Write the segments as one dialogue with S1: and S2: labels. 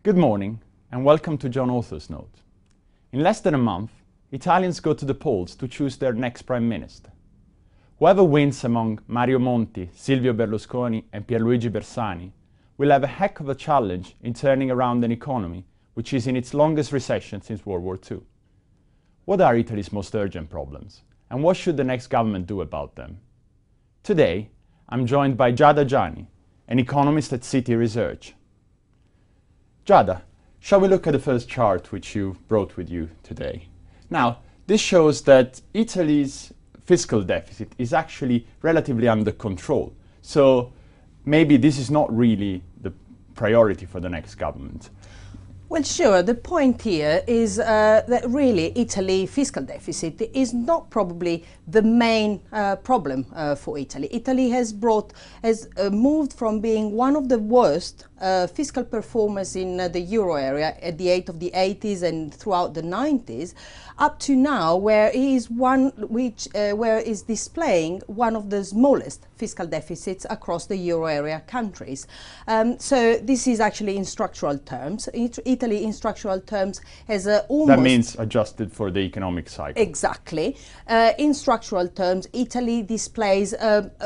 S1: Good morning and welcome to John Author's Note. In less than a month, Italians go to the polls to choose their next Prime Minister. Whoever wins among Mario Monti, Silvio Berlusconi and Pierluigi Bersani will have a heck of a challenge in turning around an economy which is in its longest recession since World War II. What are Italy's most urgent problems and what should the next government do about them? Today, I'm joined by Giada Giani, an economist at Citi Research. Giada, shall we look at the first chart which you brought with you today? Now, this shows that Italy's fiscal deficit is actually relatively under control. So maybe this is not really the priority for the next government.
S2: Well, sure. The point here is that really Italy fiscal deficit is not probably the main problem for Italy. Italy has moved from being one of the worst fiscal performers in the euro area at the end of the 80s and throughout the 90s, up to now, where it is where is displaying one of the smallest fiscal deficits across the euro area countries. So this is actually in structural terms. Italy in structural terms has almost...
S1: That means adjusted for the economic cycle.
S2: Exactly. In structural terms, Italy displays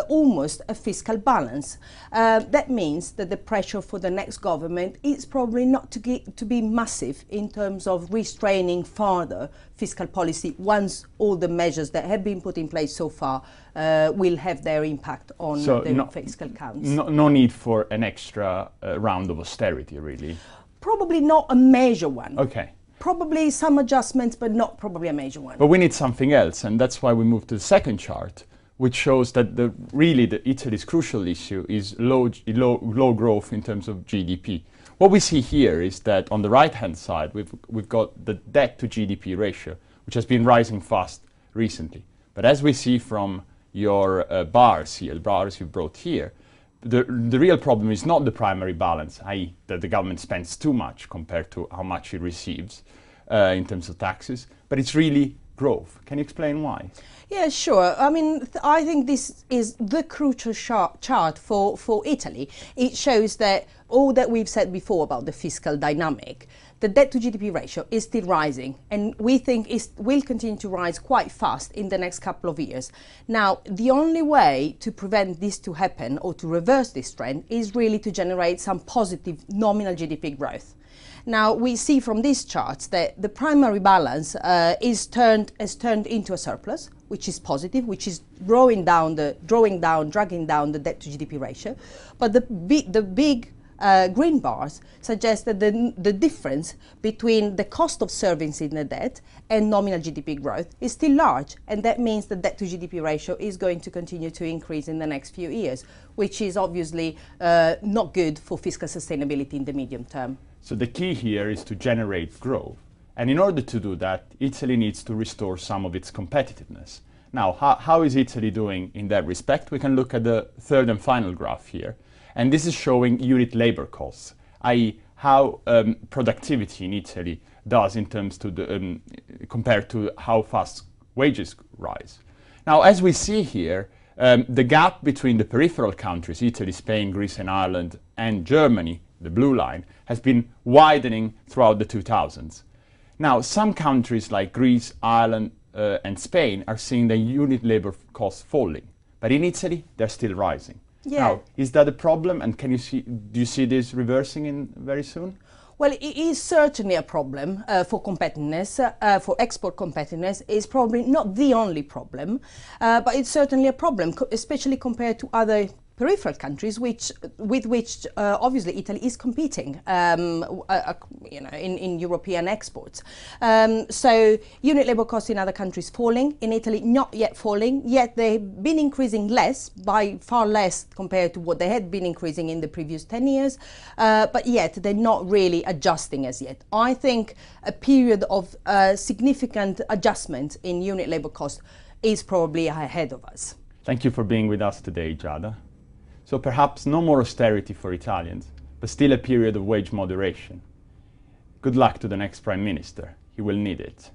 S2: almost a fiscal balance. That means that the pressure for the next government is probably not to be massive in terms of restraining further fiscal policy once all the measures that have been put in place so far will have their impact on the fiscal counts.
S1: No need for an extra round of austerity, really?
S2: Probably not a major one.
S1: Okay.
S2: Probably some adjustments, but not probably a major one.
S1: But we need something else, and that's why we move to the second chart, which shows that Italy's crucial issue is low growth in terms of GDP. What we see here is that on the right-hand side, we've got the debt to GDP ratio, which has been rising fast recently. But as we see from your bars here, the bars you brought here, the real problem is not the primary balance, i.e. that the government spends too much compared to how much it receives in terms of taxes, but it's really growth. Can you explain why?
S2: Yeah, sure. I mean, I think this is the crucial chart for Italy. It shows that all that we've said before about the fiscal dynamic, the debt to GDP ratio is still rising, and we think it will continue to rise quite fast in the next couple of years. Now, the only way to prevent this to happen or to reverse this trend is really to generate some positive nominal GDP growth. Now, we see from these charts that the primary balance has turned into a surplus, which is positive, which is dragging down the debt to GDP ratio. But the big green bars suggest that the difference between the cost of servicing the debt and nominal GDP growth is still large, and that means the debt to GDP ratio is going to continue to increase in the next few years, which is obviously not good for fiscal sustainability in the medium term.
S1: So the key here is to generate growth. And in order to do that, Italy needs to restore some of its competitiveness. Now, how is Italy doing in that respect? We can look at the third and final graph here. And this is showing unit labor costs, i.e. how productivity in Italy does in terms to the, compared to how fast wages rise. Now, as we see here, the gap between the peripheral countries, Italy, Spain, Greece and Ireland, and Germany, the blue line, has been widening throughout the 2000s. Now, some countries like Greece, Ireland and Spain are seeing their unit labor costs falling, but in Italy, they're still rising.
S2: Yeah.
S1: Now, is that a problem, and do you see this reversing in very soon?
S2: Well, it is certainly a problem for competitiveness, for export competitiveness. It's probably not the only problem, but it's certainly a problem, especially compared to other peripheral countries with which obviously Italy is competing in European exports. So unit labor costs in other countries falling, in Italy not yet falling, yet they've been increasing less, by far less compared to what they had been increasing in the previous 10 years, but yet they're not really adjusting as yet. I think a period of significant adjustment in unit labor costs is probably ahead of us.
S1: Thank you for being with us today, Giada. So perhaps no more austerity for Italians, but still a period of wage moderation. Good luck to the next Prime Minister. He will need it.